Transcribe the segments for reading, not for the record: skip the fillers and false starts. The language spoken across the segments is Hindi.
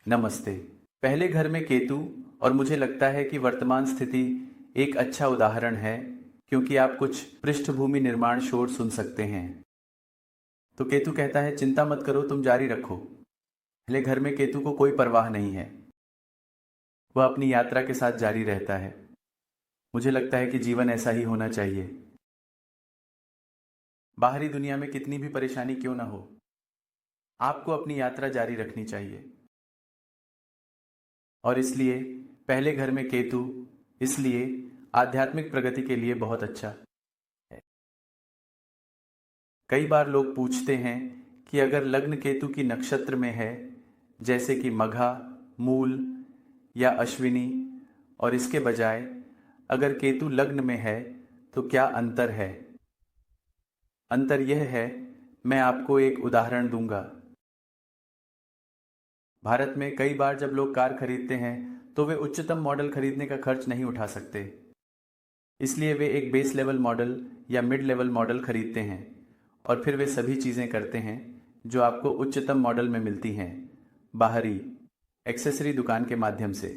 नमस्ते। पहले घर में केतु और मुझे लगता है कि वर्तमान स्थिति एक अच्छा उदाहरण है क्योंकि आप कुछ पृष्ठभूमि निर्माण शोर सुन सकते हैं। तो केतु कहता है चिंता मत करो, तुम जारी रखो। पहले घर में केतु को कोई परवाह नहीं है, वह अपनी यात्रा के साथ जारी रहता है। मुझे लगता है कि जीवन ऐसा ही होना चाहिए। बाहरी दुनिया में कितनी भी परेशानी क्यों ना हो, आपको अपनी यात्रा जारी रखनी चाहिए। और इसलिए पहले घर में केतु इसलिए आध्यात्मिक प्रगति के लिए बहुत अच्छा है। कई बार लोग पूछते हैं कि अगर लग्न केतु की नक्षत्र में है, जैसे कि मघा, मूल या अश्विनी, और इसके बजाय अगर केतु लग्न में है तो क्या अंतर है? अंतर यह है, मैं आपको एक उदाहरण दूंगा। भारत में कई बार जब लोग कार खरीदते हैं तो वे उच्चतम मॉडल खरीदने का खर्च नहीं उठा सकते, इसलिए वे एक बेस लेवल मॉडल या मिड लेवल मॉडल खरीदते हैं और फिर वे सभी चीज़ें करते हैं जो आपको उच्चतम मॉडल में मिलती हैं, बाहरी एक्सेसरी दुकान के माध्यम से।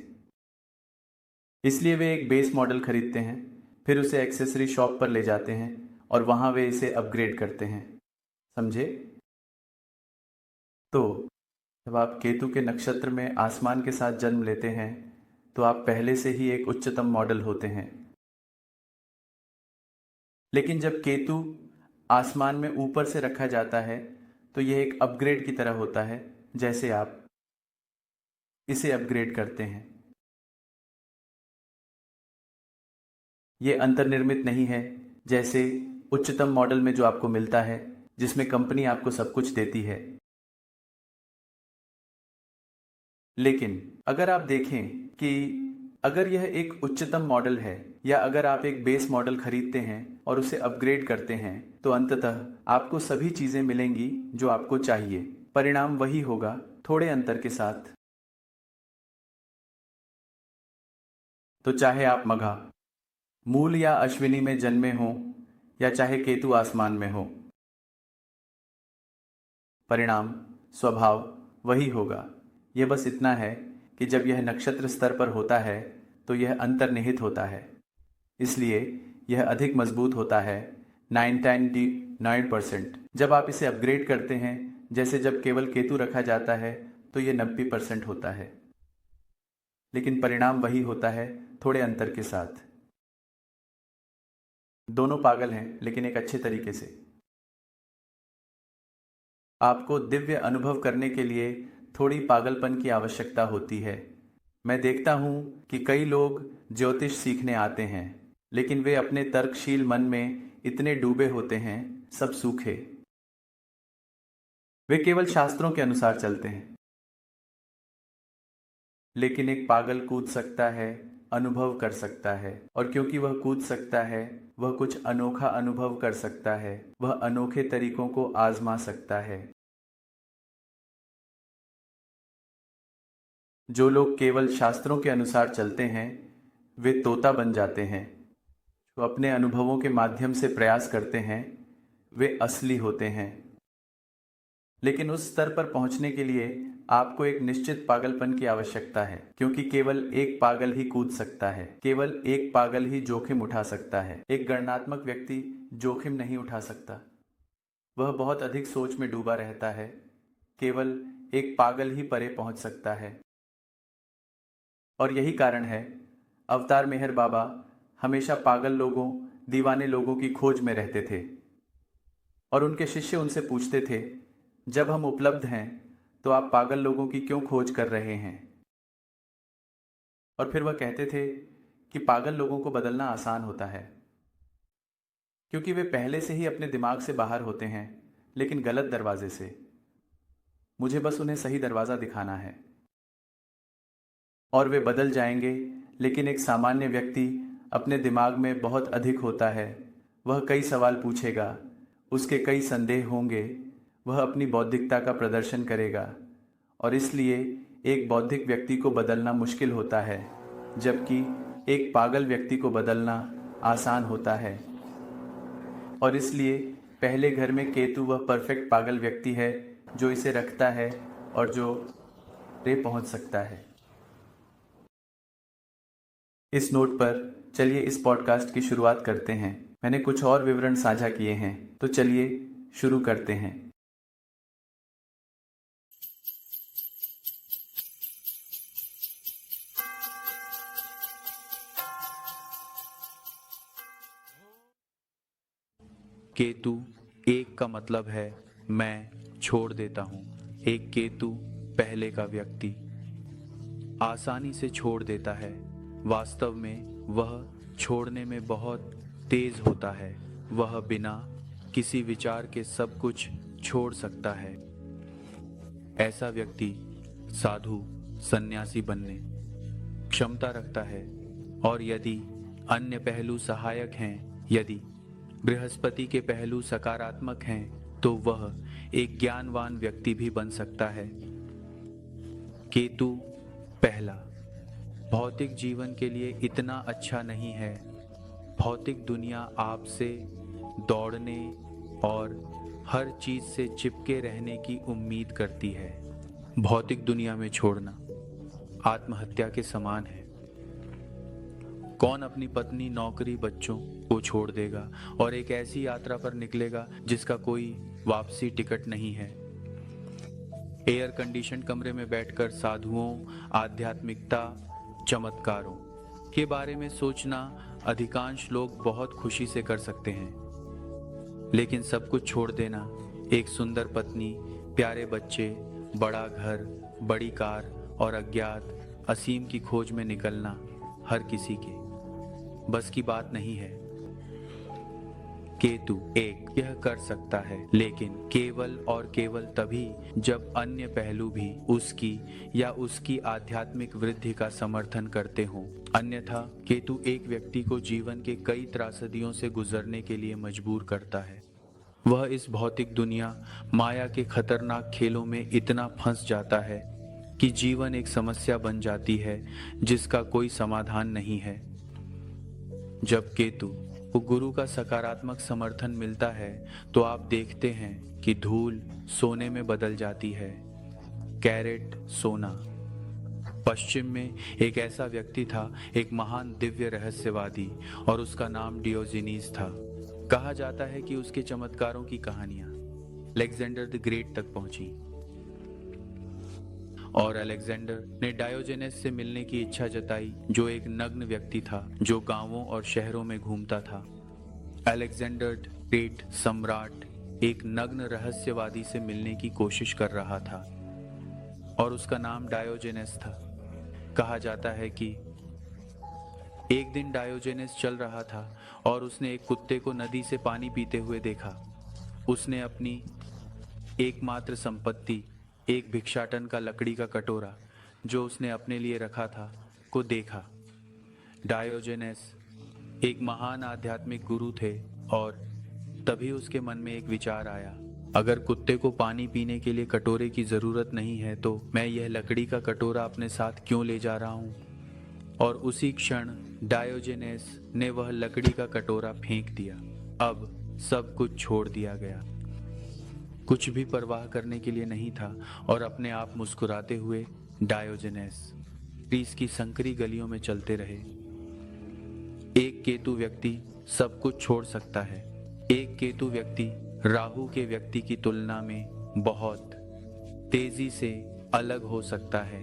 इसलिए वे एक बेस मॉडल खरीदते हैं, फिर उसे एक्सेसरी शॉप पर ले जाते हैं और वहाँ वे इसे अपग्रेड करते हैं। समझे? तो जब आप केतु के नक्षत्र में आसमान के साथ जन्म लेते हैं तो आप पहले से ही एक उच्चतम मॉडल होते हैं। लेकिन जब केतु आसमान में ऊपर से रखा जाता है तो यह एक अपग्रेड की तरह होता है, जैसे आप इसे अपग्रेड करते हैं। यह अंतर्निर्मित नहीं है, जैसे उच्चतम मॉडल में जो आपको मिलता है, जिसमें कंपनी आपको सब कुछ देती है। लेकिन अगर आप देखें कि अगर यह एक उच्चतम मॉडल है या अगर आप एक बेस मॉडल खरीदते हैं और उसे अपग्रेड करते हैं तो अंततः आपको सभी चीजें मिलेंगी जो आपको चाहिए। परिणाम वही होगा, थोड़े अंतर के साथ। तो चाहे आप मघा, मूल या अश्विनी में जन्मे हों या चाहे केतु आसमान में हो, परिणाम स्वभाव वही होगा। यह बस इतना है कि जब यह नक्षत्र स्तर पर होता है तो यह अंतर्निहित होता है, इसलिए यह अधिक मजबूत होता है। 99% जब आप इसे अपग्रेड करते हैं, जैसे जब केवल केतु रखा जाता है तो यह 90% होता है, लेकिन परिणाम वही होता है, थोड़े अंतर के साथ। दोनों पागल हैं, लेकिन एक अच्छे तरीके से। आपको दिव्य अनुभव करने के लिए थोड़ी पागलपन की आवश्यकता होती है। मैं देखता हूं कि कई लोग ज्योतिष सीखने आते हैं, लेकिन वे अपने तर्कशील मन में इतने डूबे होते हैं, सब सूखे। वे केवल शास्त्रों के अनुसार चलते हैं। लेकिन एक पागल कूद सकता है, अनुभव कर सकता है, और क्योंकि वह कूद सकता है, वह कुछ अनोखा अनुभव कर सकता है, वह अनोखे तरीकों को आजमा सकता है। जो लोग केवल शास्त्रों के अनुसार चलते हैं वे तोता बन जाते हैं। जो अपने अनुभवों के माध्यम से प्रयास करते हैं वे असली होते हैं। लेकिन उस स्तर पर पहुंचने के लिए आपको एक निश्चित पागलपन की आवश्यकता है, क्योंकि केवल एक पागल ही कूद सकता है, केवल एक पागल ही जोखिम उठा सकता है। एक गणनात्मक व्यक्ति जोखिम नहीं उठा सकता, वह बहुत अधिक सोच में डूबा रहता है। केवल एक पागल ही परे पहुंच सकता है। और यही कारण है अवतार मेहर बाबा हमेशा पागल लोगों, दीवाने लोगों की खोज में रहते थे और उनके शिष्य उनसे पूछते थे, जब हम उपलब्ध हैं तो आप पागल लोगों की क्यों खोज कर रहे हैं? और फिर वह कहते थे कि पागल लोगों को बदलना आसान होता है, क्योंकि वे पहले से ही अपने दिमाग से बाहर होते हैं, लेकिन गलत दरवाजे से। मुझे बस उन्हें सही दरवाज़ा दिखाना है और वे बदल जाएंगे। लेकिन एक सामान्य व्यक्ति अपने दिमाग में बहुत अधिक होता है, वह कई सवाल पूछेगा, उसके कई संदेह होंगे, वह अपनी बौद्धिकता का प्रदर्शन करेगा और इसलिए एक बौद्धिक व्यक्ति को बदलना मुश्किल होता है, जबकि एक पागल व्यक्ति को बदलना आसान होता है। और इसलिए पहले घर में केतु वह परफेक्ट पागल व्यक्ति है जो इसे रखता है और जो रे पहुंच सकता है। इस नोट पर चलिए इस पॉडकास्ट की शुरुआत करते हैं। मैंने कुछ और विवरण साझा किए हैं, तो चलिए शुरू करते हैं। केतु एक का मतलब है मैं छोड़ देता हूँ। एक केतु पहले का व्यक्ति आसानी से छोड़ देता है। वास्तव में वह छोड़ने में बहुत तेज होता है। वह बिना किसी विचार के सब कुछ छोड़ सकता है। ऐसा व्यक्ति साधु सन्यासी बनने क्षमता रखता है। और यदि अन्य पहलू सहायक हैं, यदि बृहस्पति के पहलू सकारात्मक हैं, तो वह एक ज्ञानवान व्यक्ति भी बन सकता है। केतु पहला भौतिक जीवन के लिए इतना अच्छा नहीं है। भौतिक दुनिया आपसे दौड़ने और हर चीज से चिपके रहने की उम्मीद करती है। भौतिक दुनिया में छोड़ना आत्महत्या के समान है। कौन अपनी पत्नी, नौकरी, बच्चों को छोड़ देगा और एक ऐसी यात्रा पर निकलेगा जिसका कोई वापसी टिकट नहीं है। एयर कंडीशन कमरे में बैठकर साधुओं, आध्यात्मिकता, चमत्कारों के बारे में सोचना अधिकांश लोग बहुत खुशी से कर सकते हैं। लेकिन सब कुछ छोड़ देना, एक सुंदर पत्नी, प्यारे बच्चे, बड़ा घर, बड़ी कार और अज्ञात असीम की खोज में निकलना हर किसी के बस की बात नहीं है। केतु एक यह कर सकता है, लेकिन केवल और केवल तभी जब अन्य पहलू भी उसकी या उसकी आध्यात्मिक वृद्धि का समर्थन करते हों। अन्यथा केतु एक व्यक्ति को जीवन के कई त्रासदियों से गुजरने के लिए मजबूर करता है। वह इस भौतिक दुनिया, माया के खतरनाक खेलों में इतना फंस जाता है कि जीवन एक समस्या बन जाती है जिसका कोई समाधान नहीं है। जब केतु को गुरु का सकारात्मक समर्थन मिलता है तो आप देखते हैं कि धूल सोने में बदल जाती है। कैरेट सोना। पश्चिम में एक ऐसा व्यक्ति था, एक महान दिव्य रहस्यवादी, और उसका नाम डियोजेनीस था। कहा जाता है कि उसके चमत्कारों की कहानियां अलेक्जेंडर द ग्रेट तक पहुंची और अलेक्जेंडर ने डायोजेनेस से मिलने की इच्छा जताई, जो एक नग्न व्यक्ति था जो गांवों और शहरों में घूमता था। अलेक्जेंडर ग्रेट सम्राट एक नग्न रहस्यवादी से मिलने की कोशिश कर रहा था और उसका नाम डायोजेनेस था। कहा जाता है कि एक दिन डायोजेनेस चल रहा था और उसने एक कुत्ते को नदी से पानी पीते हुए देखा। उसने अपनी एकमात्र संपत्ति, एक भिक्षाटन का लकड़ी का कटोरा जो उसने अपने लिए रखा था, को देखा। डायोजेनेस एक महान आध्यात्मिक गुरु थे और तभी उसके मन में एक विचार आया, अगर कुत्ते को पानी पीने के लिए कटोरे की जरूरत नहीं है तो मैं यह लकड़ी का कटोरा अपने साथ क्यों ले जा रहा हूँ। और उसी क्षण डायोजेनेस ने वह लकड़ी का कटोरा फेंक दिया। अब सब कुछ छोड़ दिया गया, कुछ भी परवाह करने के लिए नहीं था और अपने आप मुस्कुराते हुए डायोजेनेस ग्रीस की संकरी गलियों में चलते रहे। एक केतु व्यक्ति सब कुछ छोड़ सकता है। एक केतु व्यक्ति राहु के व्यक्ति की तुलना में बहुत तेजी से अलग हो सकता है।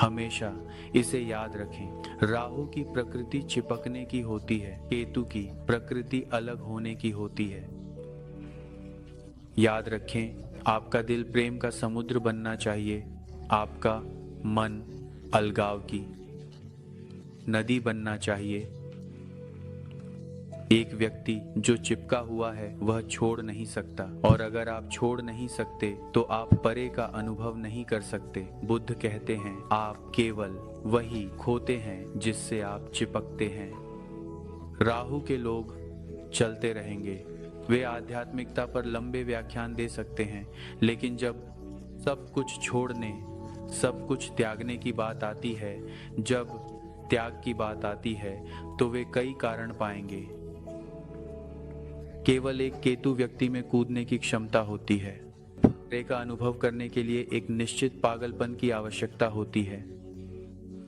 हमेशा इसे याद रखें, राहु की प्रकृति चिपकने की होती है, केतु की प्रकृति अलग होने की होती है। याद रखें, आपका दिल प्रेम का समुद्र बनना चाहिए, आपका मन अलगाव की नदी बनना चाहिए। एक व्यक्ति जो चिपका हुआ है वह छोड़ नहीं सकता, और अगर आप छोड़ नहीं सकते तो आप परे का अनुभव नहीं कर सकते। बुद्ध कहते हैं, आप केवल वही खोते हैं जिससे आप चिपकते हैं। राहु के लोग चलते रहेंगे, वे आध्यात्मिकता पर लंबे व्याख्यान दे सकते हैं, लेकिन जब सब कुछ छोड़ने, सब कुछ त्यागने की बात आती है, जब त्याग की बात आती है, तो वे कई कारण पाएंगे। केवल एक केतु व्यक्ति में कूदने की क्षमता होती है। कार्य का अनुभव करने के लिए एक निश्चित पागलपन की आवश्यकता होती है।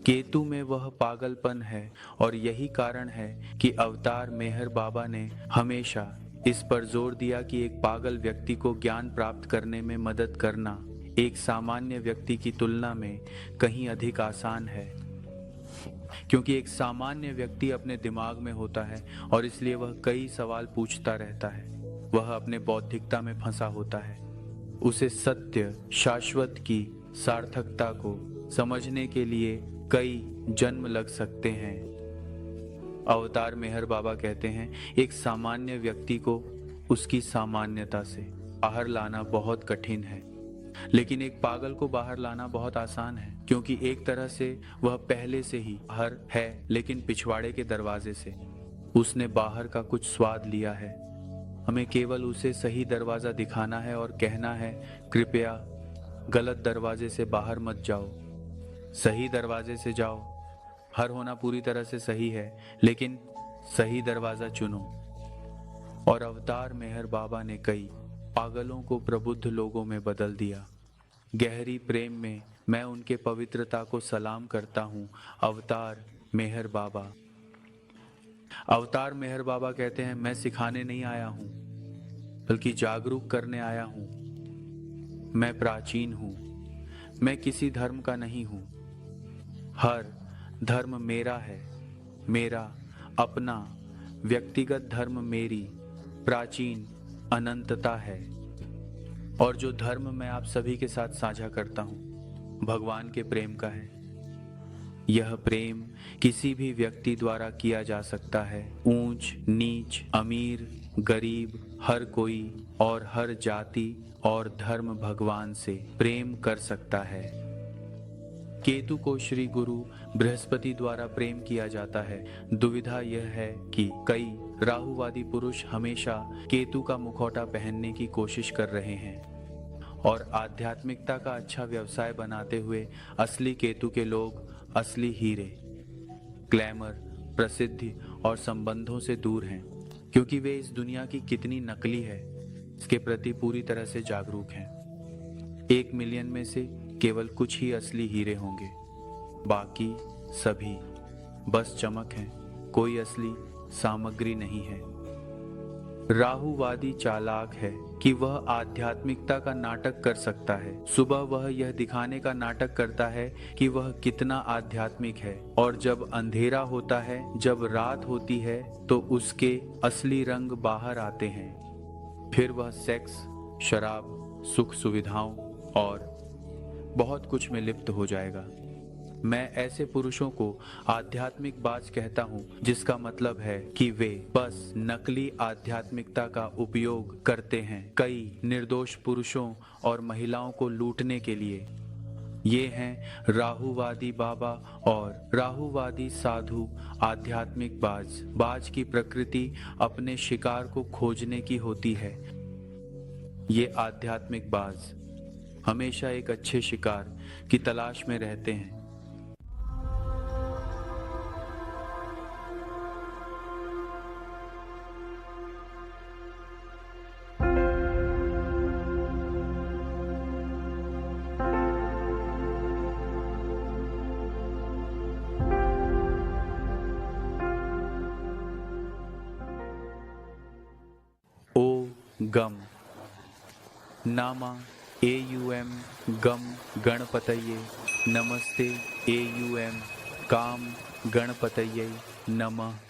केतु में वह पागलपन है और यही कारण है कि अवतार मेहर बाबा ने हमेशा इस पर जोर दिया कि एक पागल व्यक्ति को ज्ञान प्राप्त करने में मदद करना एक सामान्य व्यक्ति की तुलना में कहीं अधिक आसान है, क्योंकि एक सामान्य व्यक्ति अपने दिमाग में होता है और इसलिए वह कई सवाल पूछता रहता है। वह अपने बौद्धिकता में फंसा होता है। उसे सत्य शाश्वत की सार्थकता को समझने के लिए कई जन्म लग सकते हैं। अवतार मेहर बाबा कहते हैं, एक सामान्य व्यक्ति को उसकी सामान्यता से बाहर लाना बहुत कठिन है, लेकिन एक पागल को बाहर लाना बहुत आसान है, क्योंकि एक तरह से वह पहले से ही बाहर है, लेकिन पिछवाड़े के दरवाजे से उसने बाहर का कुछ स्वाद लिया है। हमें केवल उसे सही दरवाजा दिखाना है और कहना है, कृपया गलत दरवाजे से बाहर मत जाओ, सही दरवाजे से जाओ। हर होना पूरी तरह से सही है, लेकिन सही दरवाजा चुनो। और अवतार मेहर बाबा ने कई पागलों को प्रबुद्ध लोगों में बदल दिया। गहरी प्रेम में मैं उनके पवित्रता को सलाम करता हूँ। अवतार मेहर बाबा। अवतार मेहर बाबा कहते हैं, मैं सिखाने नहीं आया हूँ, बल्कि जागरूक करने आया हूँ। मैं प्राचीन हूँ, मैं किसी धर्म का नहीं हूँ। हर धर्म मेरा है, मेरा अपना व्यक्तिगत धर्म मेरी प्राचीन अनंतता है। और जो धर्म मैं आप सभी के साथ साझा करता हूँ भगवान के प्रेम का है। यह प्रेम किसी भी व्यक्ति द्वारा किया जा सकता है। ऊंच नीच, अमीर गरीब, हर कोई और हर जाति और धर्म भगवान से प्रेम कर सकता है। केतु को श्री गुरु बृहस्पति द्वारा प्रेम किया जाता है। दुविधा यह है कि कई राहुवादी पुरुष हमेशा केतु का मुखौटा पहनने की कोशिश कर रहे हैं और आध्यात्मिकता का अच्छा व्यवसाय बनाते हुए असली केतु के लोग असली हीरे, ग्लैमर, प्रसिद्धि और संबंधों से दूर हैं, क्योंकि वे इस दुनिया की कितनी नकली है इसके प्रति पूरी तरह से जागरूक हैं। 1 मिलियन में से केवल कुछ ही असली हीरे होंगे, बाकी सभी बस चमक हैं, कोई असली सामग्री नहीं है। राहुवादी चालाक है कि वह आध्यात्मिकता का नाटक कर सकता है। सुबह वह यह दिखाने का नाटक करता है कि वह कितना आध्यात्मिक है, और जब अंधेरा होता है, जब रात होती है, तो उसके असली रंग बाहर आते हैं। फिर वह सेक्स, शराब, सुख सुविधाओं और बहुत कुछ में लिप्त हो जाएगा। मैं ऐसे पुरुषों को आध्यात्मिकबाज कहता हूँ, जिसका मतलब है कि वे बस नकली आध्यात्मिकता का उपयोग करते हैं कई निर्दोष पुरुषों और महिलाओं को लूटने के लिए। ये हैं राहुवादी बाबा और राहुवादी साधु आध्यात्मिकबाज। बाज की प्रकृति अपने शिकार को खोजने की होती है। ये आध्यात्मिकबाज हमेशा एक अच्छे शिकार की तलाश में रहते हैं। ओ गम नामा AUM गम गणपतये नमस्ते AUM काम गणपतये नमः।